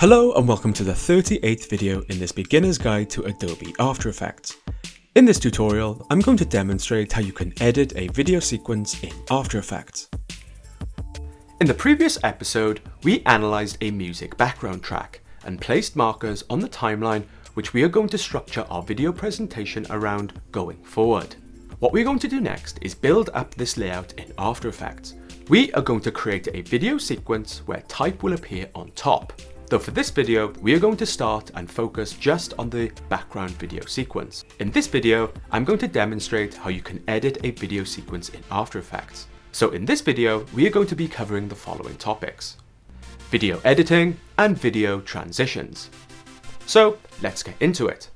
Hello and welcome to the 38th video in this beginner's guide to Adobe After Effects. In this tutorial, I'm going to demonstrate how you can edit a video sequence in After Effects. In the previous episode, we analysed a music background track and placed markers on the timeline which we are going to structure our video presentation around going forward. What we're going to do next is build up this layout in After Effects. We are going to create a video sequence where type will appear on top. Though for this video, we are going to start and focus just on the background video sequence. In this video, I'm going to demonstrate how you can edit a video sequence in After Effects. So in this video, we are going to be covering the following topics: video editing and video transitions. So let's get into it.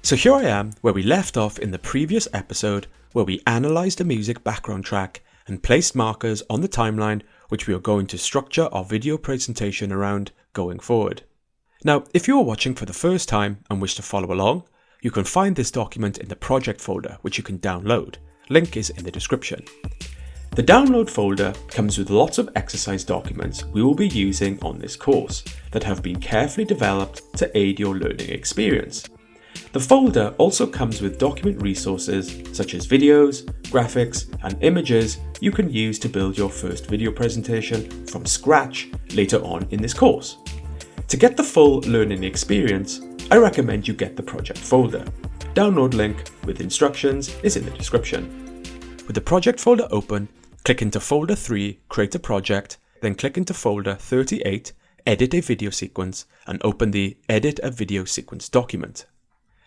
So here I am where we left off in the previous episode, where we analysed the music background track and placed markers on the timeline which we are going to structure our video presentation around going forward. Now, if you are watching for the first time and wish to follow along, you can find this document in the project folder which you can download. Link is in the description. The download folder comes with lots of exercise documents we will be using on this course that have been carefully developed to aid your learning experience. The folder also comes with document resources such as videos, graphics, and images you can use to build your first video presentation from scratch later on in this course. To get the full learning experience, I recommend you get the project folder. Download link with instructions is in the description. With the project folder open, click into folder 3, create a project, then click into folder 38, edit a video sequence, and open the edit a video sequence document.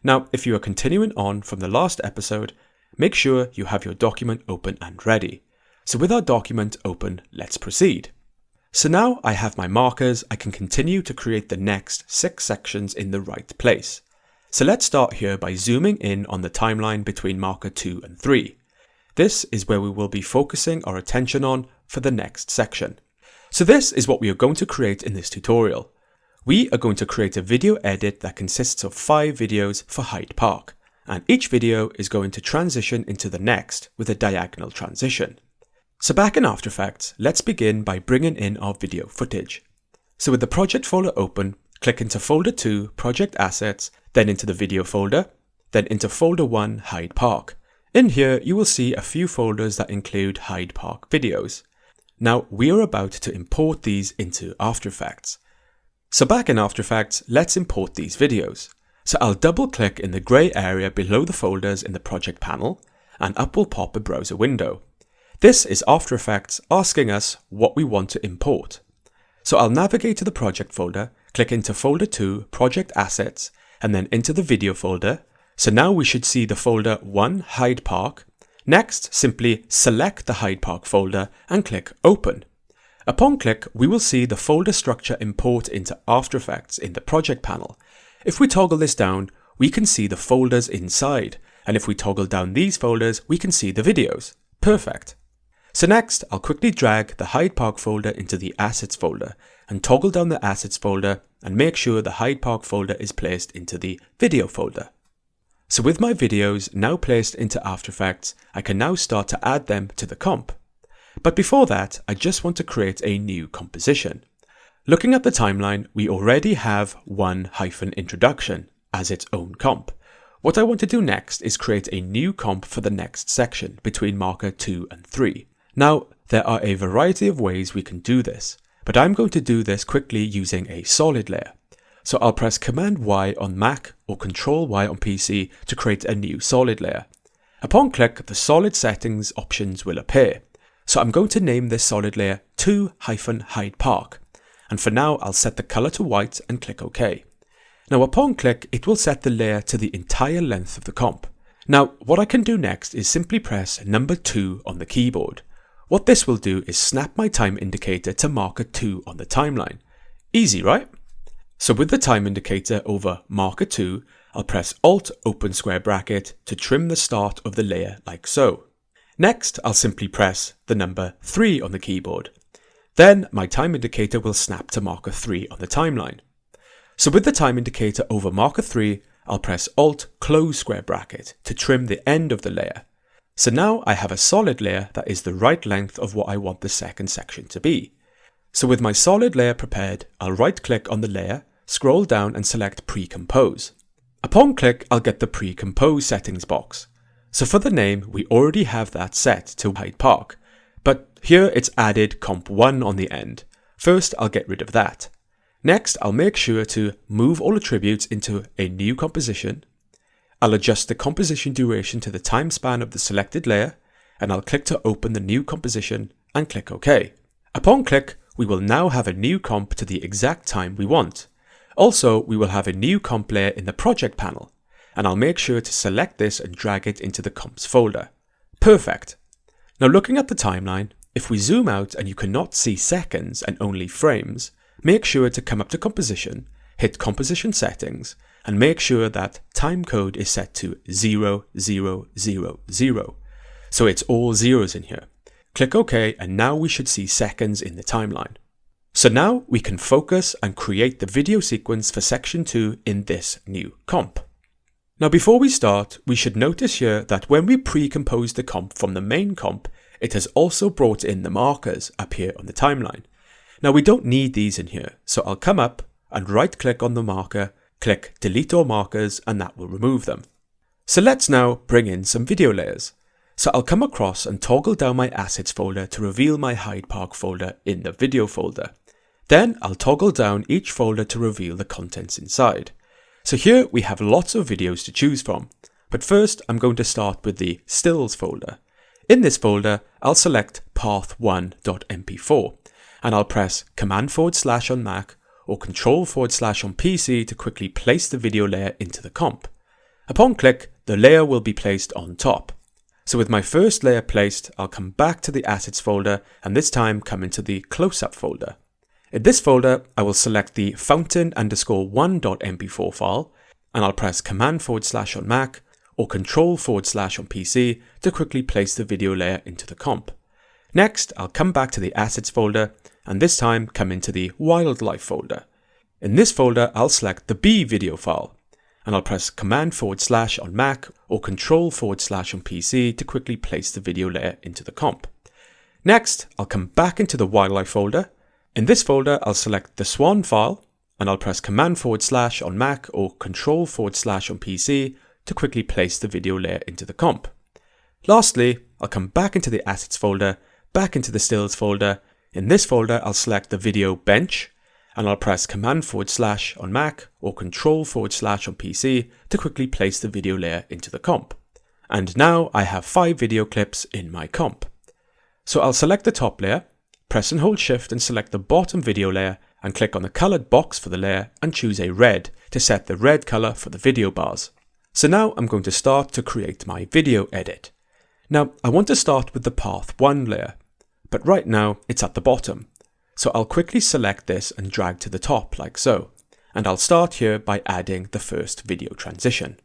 Now, if you are continuing on from the last episode, make sure you have your document open and ready. So with our document open, let's proceed. So now I have my markers, I can continue to create the next 6 sections in the right place. So let's start here by zooming in on the timeline between marker 2 and 3. This is where we will be focusing our attention on for the next section. So this is what we are going to create in this tutorial. We are going to create a video edit that consists of 5 videos for Hyde Park, and each video is going to transition into the next with a diagonal transition. So back in After Effects, let's begin by bringing in our video footage. So with the project folder open, click into folder 2, project assets, then into the video folder, then into folder 1, Hyde Park. In here, you will see a few folders that include Hyde Park videos. Now we are about to import these into After Effects. So back in After Effects, let's import these videos. So I'll double click in the grey area below the folders in the project panel, and up will pop a browser window. This is After Effects asking us what we want to import. So I'll navigate to the project folder, click into folder 2, project assets, and then into the video folder. So now we should see the folder 1, Hyde Park. Next, simply select the Hyde Park folder and click open. Upon click, we will see the folder structure import into After Effects in the project panel. If we toggle this down, we can see the folders inside, and if we toggle down these folders, we can see the videos. Perfect. So next, I'll quickly drag the Hyde Park folder into the Assets folder and toggle down the Assets folder and make sure the Hyde Park folder is placed into the Video folder. So with my videos now placed into After Effects, I can now start to add them to the comp. But before that, I just want to create a new composition. Looking at the timeline, we already have one -introduction as its own comp. What I want to do next is create a new comp for the next section between marker 2 and 3. Now, there are a variety of ways we can do this, but I'm going to do this quickly using a solid layer. So I'll press Command Y on Mac or Control Y on PC to create a new solid layer. Upon click, the solid settings options will appear. So I'm going to name this solid layer 2-Hyde Park, and for now I'll set the color to white and click OK. Now upon click, it will set the layer to the entire length of the comp. Now what I can do next is simply press number 2 on the keyboard. What this will do is snap my time indicator to marker 2 on the timeline. Easy, right? So with the time indicator over marker 2, I'll press Alt open square bracket to trim the start of the layer like so. Next, I'll simply press the number 3 on the keyboard. Then my time indicator will snap to marker 3 on the timeline. So with the time indicator over marker 3, I'll press Alt close square bracket to trim the end of the layer. So now I have a solid layer that is the right length of what I want the second section to be. So with my solid layer prepared, I'll right click on the layer, scroll down and select Pre-Compose. Upon click, I'll get the Pre-Compose settings box. So for the name, we already have that set to Hyde Park, but here it's added comp1 on the end. First, I'll get rid of that. Next, I'll make sure to move all attributes into a new composition. I'll adjust the composition duration to the time span of the selected layer, and I'll click to open the new composition and click OK. Upon click, we will now have a new comp to the exact time we want. Also, we will have a new comp layer in the project panel, and I'll make sure to select this and drag it into the comps folder. Perfect. Now looking at the timeline, if we zoom out and you cannot see seconds and only frames, make sure to come up to composition, hit composition settings, and make sure that timecode is set to 0000. So it's all zeros in here. Click OK, and now we should see seconds in the timeline. So now we can focus and create the video sequence for section 2 in this new comp. Now before we start, we should notice here that when we pre-compose the comp from the main comp, it has also brought in the markers up here on the timeline. Now we don't need these in here, so I'll come up and right click on the marker, click delete all markers, and that will remove them. So let's now bring in some video layers. So I'll come across and toggle down my assets folder to reveal my Hyde Park folder in the video folder. Then I'll toggle down each folder to reveal the contents inside. So here we have lots of videos to choose from, but first I'm going to start with the stills folder. In this folder, I'll select path1.mp4 and I'll press Command / on Mac or Control / on PC to quickly place the video layer into the comp. Upon click, the layer will be placed on top. So with my first layer placed, I'll come back to the assets folder and this time come into the close-up folder. In this folder, I will select the fountain_1.mp4 file and I'll press Command / on Mac or Control / on PC to quickly place the video layer into the comp. Next, I'll come back to the assets folder and this time come into the wildlife folder. In this folder, I'll select the B video file and I'll press Command / on Mac or Control / on PC to quickly place the video layer into the comp. Next, I'll come back into the wildlife folder. In this folder, I'll select the Swan file and I'll press Command / on Mac or Control / on PC to quickly place the video layer into the comp. Lastly, I'll come back into the assets folder, back into the stills folder. In this folder, I'll select the video bench and I'll press Command / on Mac or Control / on PC to quickly place the video layer into the comp. And now I have 5 video clips in my comp. So I'll select the top layer, press and hold Shift and select the bottom video layer and click on the colored box for the layer and choose a red to set the red color for the video bars. So now I'm going to start to create my video edit. Now I want to start with the path 1 layer, but right now it's at the bottom. So I'll quickly select this and drag to the top like so. And I'll start here by adding the first video transition.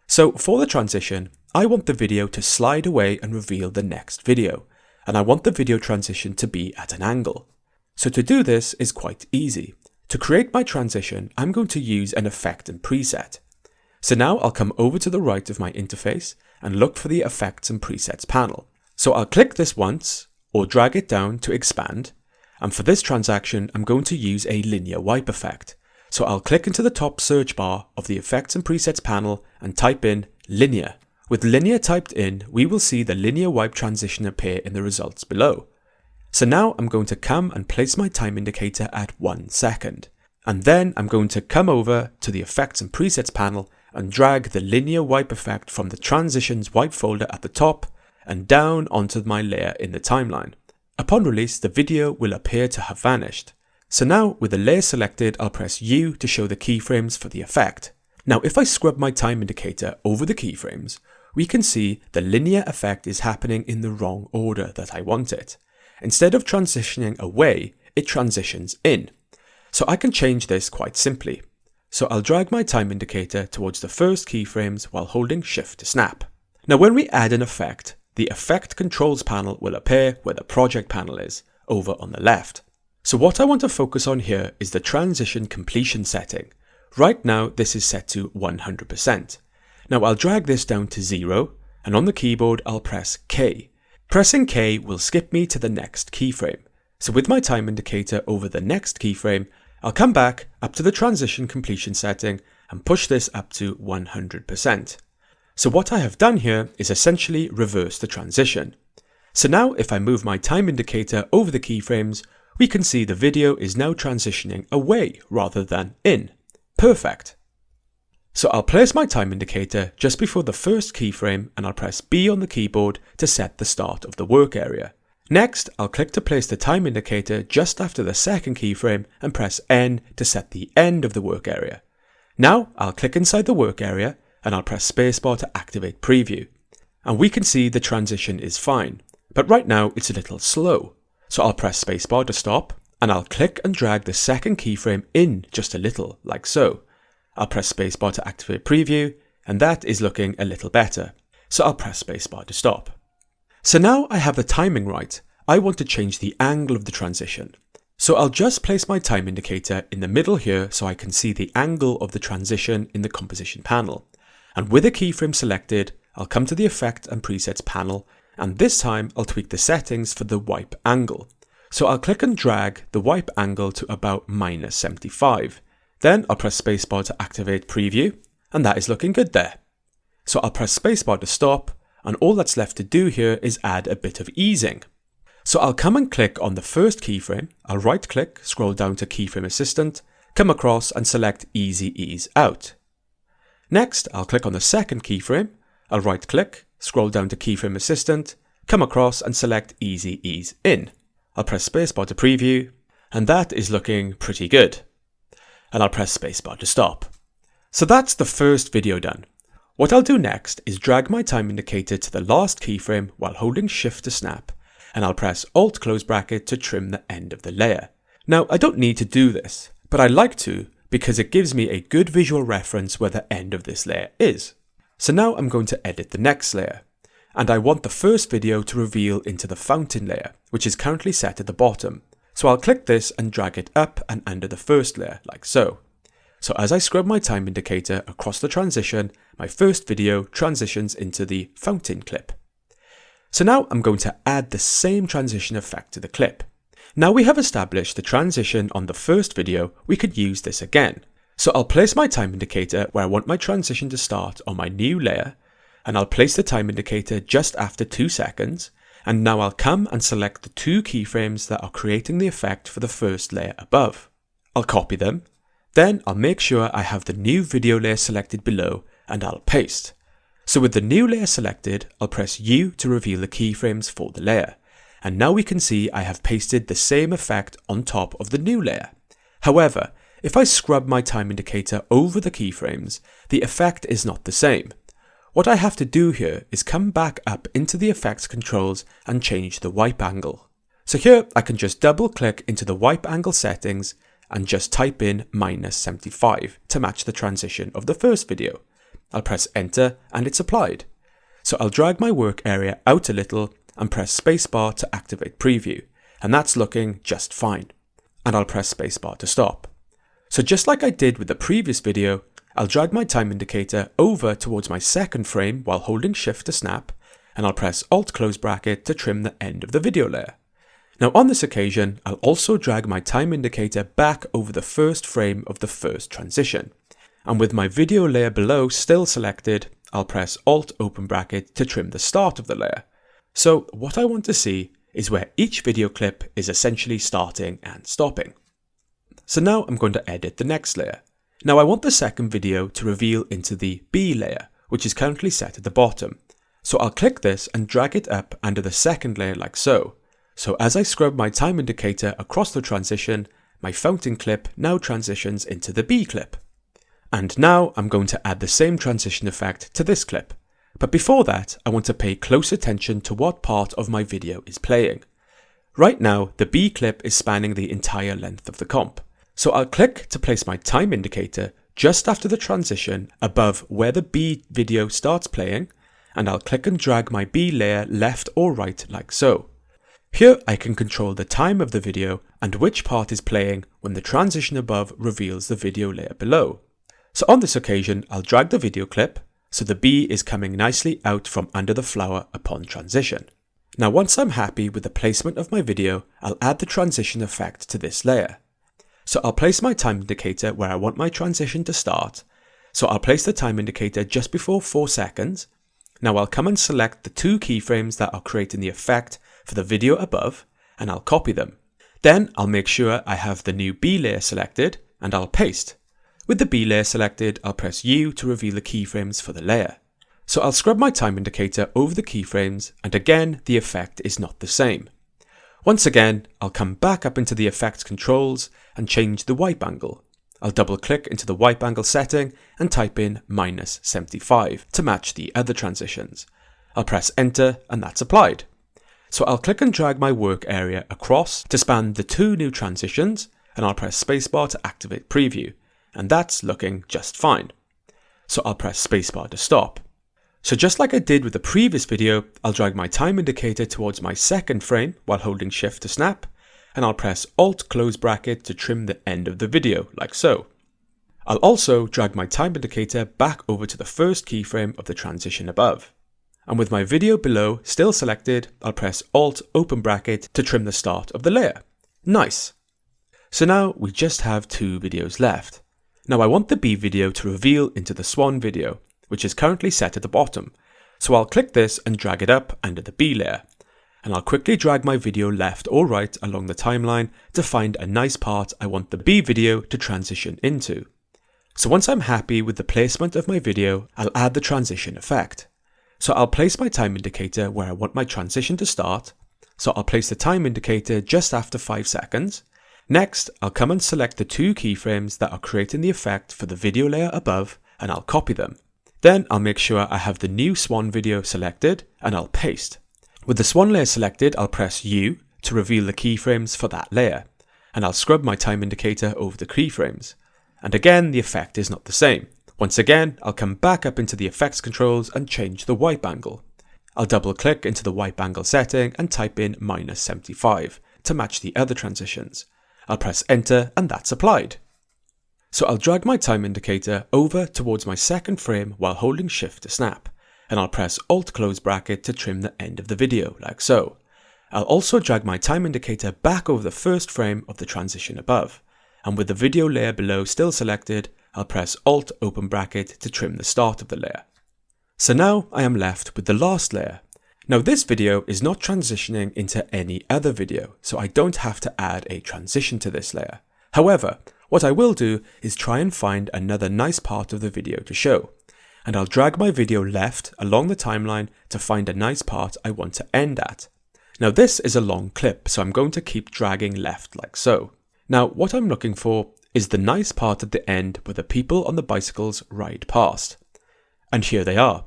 So for the transition, I want the video to slide away and reveal the next video. And I want the video transition to be at an angle. So to do this is quite easy. To create my transition, I'm going to use an effect and preset. So now I'll come over to the right of my interface and look for the effects and presets panel. So I'll click this once or drag it down to expand. And for this transaction, I'm going to use a linear wipe effect. So I'll click into the top search bar of the effects and presets panel and type in linear. With linear typed in, we will see the linear wipe transition appear in the results below. So now I'm going to come and place my time indicator at 1 second. And then I'm going to come over to the effects and presets panel and drag the linear wipe effect from the transitions wipe folder at the top and down onto my layer in the timeline. Upon release, the video will appear to have vanished. So now with the layer selected, I'll press U to show the keyframes for the effect. Now if I scrub my time indicator over the keyframes, we can see the linear effect is happening in the wrong order that I want it. Instead of transitioning away, it transitions in. So I can change this quite simply. So I'll drag my time indicator towards the first keyframes while holding Shift to snap. Now when we add an effect, the effect controls panel will appear where the project panel is, over on the left. So what I want to focus on here is the transition completion setting. Right now this is set to 100%. Now I'll drag this down to 0 and on the keyboard I'll press K. Pressing K will skip me to the next keyframe. So with my time indicator over the next keyframe, I'll come back up to the transition completion setting and push this up to 100%. So what I have done here is essentially reverse the transition. So now if I move my time indicator over the keyframes, we can see the video is now transitioning away rather than in. Perfect. So I'll place my time indicator just before the first keyframe and I'll press B on the keyboard to set the start of the work area. Next, I'll click to place the time indicator just after the second keyframe and press N to set the end of the work area. Now I'll click inside the work area and I'll press spacebar to activate preview. And we can see the transition is fine, but right now it's a little slow. So I'll press spacebar to stop and I'll click and drag the second keyframe in just a little, like so. I'll press spacebar to activate preview and that is looking a little better. So I'll press spacebar to stop. So now I have the timing right, I want to change the angle of the transition. So I'll just place my time indicator in the middle here so I can see the angle of the transition in the composition panel. And with a keyframe selected, I'll come to the Effect and Presets panel, and this time I'll tweak the settings for the wipe angle. So I'll click and drag the wipe angle to about -75. Then I'll press spacebar to activate preview, and that is looking good there. So I'll press spacebar to stop, and all that's left to do here is add a bit of easing. So I'll come and click on the first keyframe, I'll right click, scroll down to Keyframe Assistant, come across and select Easy Ease Out. Next, I'll click on the second keyframe, I'll right click, scroll down to Keyframe Assistant, come across and select Easy Ease In. I'll press spacebar to preview, and that is looking pretty good. And I'll press spacebar to stop. So that's the first video done. What I'll do next is drag my time indicator to the last keyframe while holding Shift to snap, and I'll press Alt close bracket to trim the end of the layer. Now I don't need to do this, but I like to because it gives me a good visual reference where the end of this layer is. So now I'm going to edit the next layer, and I want the first video to reveal into the fountain layer, which is currently set at the bottom. So I'll click this and drag it up and under the first layer, like so. So as I scrub my time indicator across the transition, my first video transitions into the fountain clip. So now I'm going to add the same transition effect to the clip. Now we have established the transition on the first video, we could use this again. So I'll place my time indicator where I want my transition to start on my new layer, and I'll place the time indicator just after 2 seconds, and now I'll come and select the 2 keyframes that are creating the effect for the first layer above. I'll copy them. Then I'll make sure I have the new video layer selected below and I'll paste. So with the new layer selected, I'll press U to reveal the keyframes for the layer. And now we can see I have pasted the same effect on top of the new layer. However, if I scrub my time indicator over the keyframes, the effect is not the same. What I have to do here is come back up into the effects controls and change the wipe angle. So here I can just double click into the wipe angle settings and just type in -75 to match the transition of the first video. I'll press enter and it's applied. So I'll drag my work area out a little and press spacebar to activate preview, and that's looking just fine. And I'll press spacebar to stop. So just like I did with the previous video, I'll drag my time indicator over towards my second frame while holding Shift to snap, and I'll press Alt close bracket to trim the end of the video layer. Now on this occasion, I'll also drag my time indicator back over the first frame of the first transition. And with my video layer below still selected, I'll press Alt open bracket to trim the start of the layer. So what I want to see is where each video clip is essentially starting and stopping. So now I'm going to edit the next layer. Now I want the second video to reveal into the B layer, which is currently set at the bottom. So I'll click this and drag it up under the second layer like so. So as I scrub my time indicator across the transition, my fountain clip now transitions into the B clip. And now I'm going to add the same transition effect to this clip. But before that, I want to pay close attention to what part of my video is playing. Right now, the B clip is spanning the entire length of the comp. So I'll click to place my time indicator just after the transition above where the B video starts playing, and I'll click and drag my B layer left or right like so. Here I can control the time of the video and which part is playing when the transition above reveals the video layer below. So on this occasion, I'll drag the video clip so the B is coming nicely out from under the flower upon transition. Now once I'm happy with the placement of my video, I'll add the transition effect to this layer. So I'll place my time indicator where I want my transition to start. So I'll place the time indicator just before 4 seconds. Now I'll come and select the 2 keyframes that are creating the effect for the video above, and I'll copy them. Then I'll make sure I have the new B layer selected, and I'll paste. With the B layer selected, I'll press U to reveal the keyframes for the layer. So I'll scrub my time indicator over the keyframes, and again the effect is not the same. Once again, I'll come back up into the effects controls and change the wipe angle. I'll double click into the wipe angle setting and type in -75 to match the other transitions. I'll press enter and that's applied. So I'll click and drag my work area across to span the 2 new transitions, and I'll press spacebar to activate preview, and that's looking just fine. So I'll press spacebar to stop. So just like I did with the previous video, I'll drag my time indicator towards my second frame while holding shift to snap, and I'll press Alt close bracket to trim the end of the video, like so. I'll also drag my time indicator back over to the first keyframe of the transition above. And with my video below still selected, I'll press Alt open bracket to trim the start of the layer. Nice! So now we just have 2 videos left. Now I want the B video to reveal into the swan video, which is currently set at the bottom. So I'll click this and drag it up under the B layer. And I'll quickly drag my video left or right along the timeline to find a nice part I want the B video to transition into. So once I'm happy with the placement of my video, I'll add the transition effect. So I'll place my time indicator where I want my transition to start. So I'll place the time indicator just after 5 seconds. Next, I'll come and select the 2 keyframes that are creating the effect for the video layer above, and I'll copy them. Then I'll make sure I have the new swan video selected, and I'll paste. With the swan layer selected, I'll press U to reveal the keyframes for that layer, and I'll scrub my time indicator over the keyframes. And again, the effect is not the same. Once again, I'll come back up into the effects controls and change the wipe angle. I'll double click into the wipe angle setting and type in -75 to match the other transitions. I'll press enter and that's applied. So I'll drag my time indicator over towards my second frame while holding shift to snap, and I'll press Alt close bracket to trim the end of the video, like so. I'll also drag my time indicator back over the first frame of the transition above, and with the video layer below still selected, I'll press Alt open bracket to trim the start of the layer. So now I am left with the last layer. Now this video is not transitioning into any other video, so I don't have to add a transition to this layer. However, what I will do is try and find another nice part of the video to show, and I'll drag my video left along the timeline to find a nice part I want to end at. Now this is a long clip, so I'm going to keep dragging left like so. Now what I'm looking for is the nice part at the end where the people on the bicycles ride past. And here they are.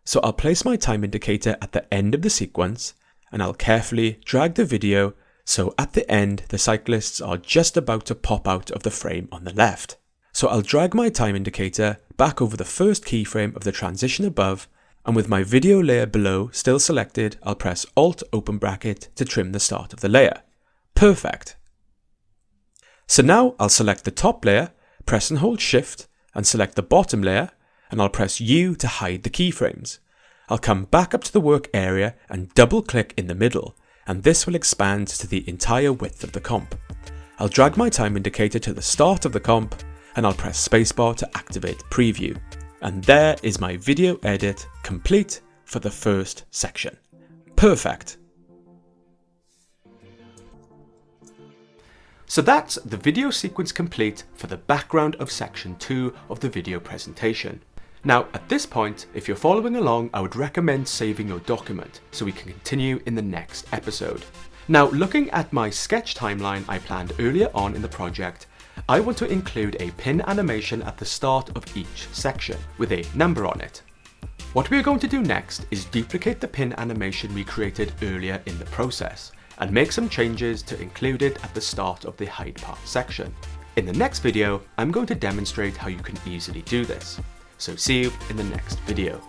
So I'll place my time indicator at the end of the sequence, and I'll carefully drag the video so at the end the cyclists are just about to pop out of the frame on the left. So I'll drag my time indicator back over the first keyframe of the transition above, and with my video layer below still selected, I'll press Alt open bracket to trim the start of the layer. Perfect! So now I'll select the top layer, press and hold shift, and select the bottom layer, and I'll press U to hide the keyframes. I'll come back up to the work area and double click in the middle, and this will expand to the entire width of the comp. I'll drag my time indicator to the start of the comp, and I'll press spacebar to activate preview. And there is my video edit complete for the first section. Perfect! So that's the video sequence complete for the background of section 2 of the video presentation. Now at this point, if you're following along, I would recommend saving your document so we can continue in the next episode. Now looking at my sketch timeline I planned earlier on in the project, I want to include a pin animation at the start of each section with a number on it. What we are going to do next is duplicate the pin animation we created earlier in the process and make some changes to include it at the start of the hide part section. In the next video, I'm going to demonstrate how you can easily do this. So see you in the next video.